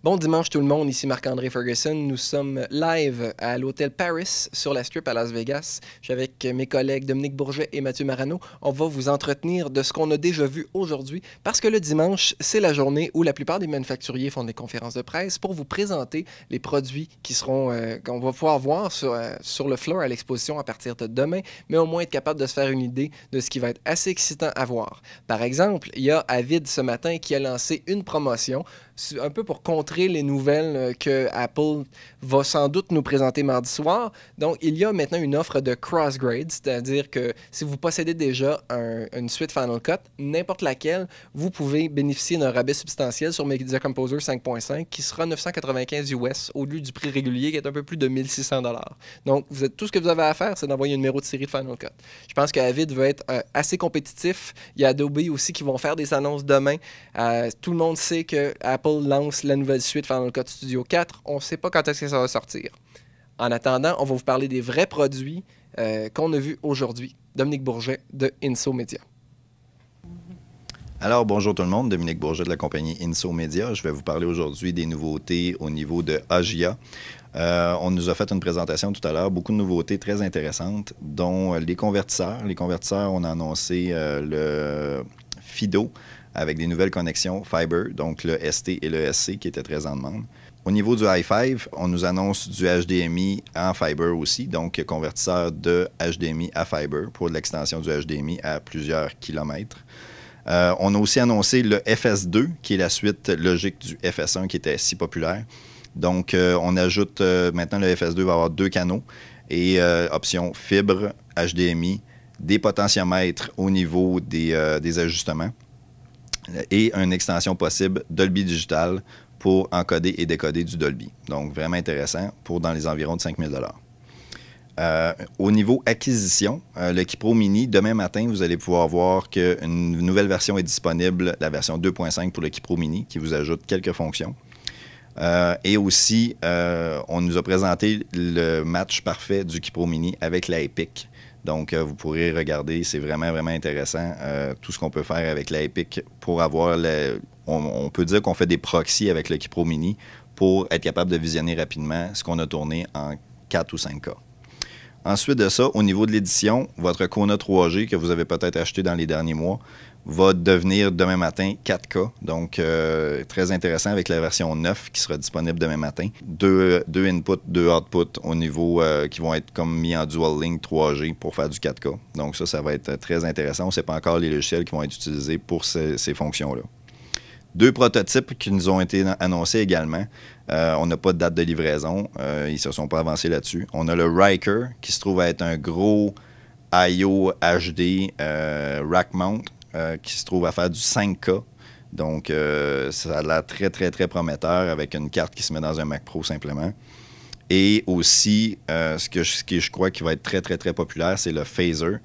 Bon dimanche tout le monde, ici Marc-André Ferguson. Nous sommes live à l'hôtel Paris sur la Strip à Las Vegas. Je suis avec mes collègues Dominique Bourget et Mathieu Marano. On va vous entretenir de ce qu'on a déjà vu aujourd'hui parce que le dimanche, c'est la journée où la plupart des manufacturiers font des conférences de presse pour vous présenter les produits qui seront qu'on va pouvoir voir sur le floor à l'exposition à partir de demain, mais au moins être capable de se faire une idée de ce qui va être assez excitant à voir. Par exemple, il y a Avid ce matin qui a lancé une promotion un peu pour contrer les nouvelles que Apple va sans doute nous présenter mardi soir. Donc, il y a maintenant une offre de cross-grade, c'est-à-dire que si vous possédez déjà une suite Final Cut, n'importe laquelle, vous pouvez bénéficier d'un rabais substantiel sur Media Composer 5.5 qui sera 995 US au lieu du prix régulier qui est un peu plus de 1600 $. Donc, tout ce que vous avez à faire, c'est d'envoyer un numéro de série de Final Cut. Je pense qu'Avid va être assez compétitif. Il y a Adobe aussi qui vont faire des annonces demain. Tout le monde sait que Apple lance la nouvelle suite Final Cut Studio 4. On ne sait pas quand est-ce que ça va sortir. En attendant, on va vous parler des vrais produits qu'on a vus aujourd'hui. Dominique Bourget de Inso Media. Alors, bonjour tout le monde, Dominique Bourget de la compagnie Inso Media. Je vais vous parler aujourd'hui des nouveautés au niveau de AGIA. On nous a fait une présentation tout à l'heure, beaucoup de nouveautés très intéressantes, dont les convertisseurs. Les convertisseurs, on a annoncé le FIDO avec des nouvelles connexions Fiber, donc le ST et le SC qui étaient très en demande. Au niveau du i5, on nous annonce du HDMI en Fiber aussi, donc convertisseur de HDMI à Fiber pour l'extension du HDMI à plusieurs kilomètres. On a aussi annoncé le FS2, qui est la suite logique du FS1 qui était si populaire. Donc, on ajoute maintenant le FS2 va avoir 2 canaux et option fibre, HDMI, des potentiomètres au niveau des ajustements et une extension possible Dolby Digital pour encoder et décoder du Dolby. Donc, vraiment intéressant pour dans les environs de 5 000 $. Au niveau acquisition, le Keypro Mini, demain matin, vous allez pouvoir voir qu'une nouvelle version est disponible, la version 2.5 pour le Keypro Mini, qui vous ajoute quelques fonctions. Et aussi, on nous a présenté le match parfait du Keypro Mini avec la Epic. Donc, vous pourrez regarder, c'est vraiment, vraiment intéressant tout ce qu'on peut faire avec la Epic pour avoir on peut dire qu'on fait des proxys avec le Keypro Mini pour être capable de visionner rapidement ce qu'on a tourné en 4 ou 5K. Ensuite de ça, au niveau de l'édition, votre Kona 3G que vous avez peut-être acheté dans les derniers mois va devenir demain matin 4K. Donc, très intéressant avec la version 9 qui sera disponible demain matin. Deux inputs, 2 outputs au niveau qui vont être comme mis en dual link 3G pour faire du 4K. Donc, ça va être très intéressant. On ne sait pas encore les logiciels qui vont être utilisés pour ces fonctions-là. 2 prototypes qui nous ont été annoncés également. On n'a pas de date de livraison. Ils ne se sont pas avancés là-dessus. On a le Riker qui se trouve à être un gros I/O HD rack mount qui se trouve à faire du 5K. Donc, ça a l'air très, très, très prometteur avec une carte qui se met dans un Mac Pro simplement. Et aussi, ce que je crois qui va être très, très, très populaire, c'est le Phaser.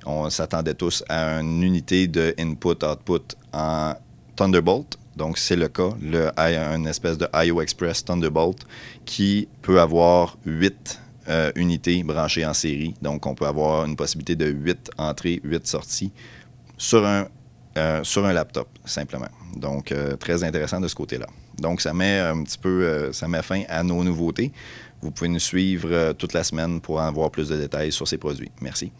On s'attendait tous à une unité de input-output en Thunderbolt. Donc, c'est le cas. Une espèce de I/O Express Thunderbolt qui peut avoir 8 unités branchées en série. Donc, on peut avoir une possibilité de 8 entrées, 8 sorties sur un laptop, simplement. Donc, très intéressant de ce côté-là. Donc, ça met un petit peu, ça met fin à nos nouveautés. Vous pouvez nous suivre toute la semaine pour en avoir plus de détails sur ces produits. Merci.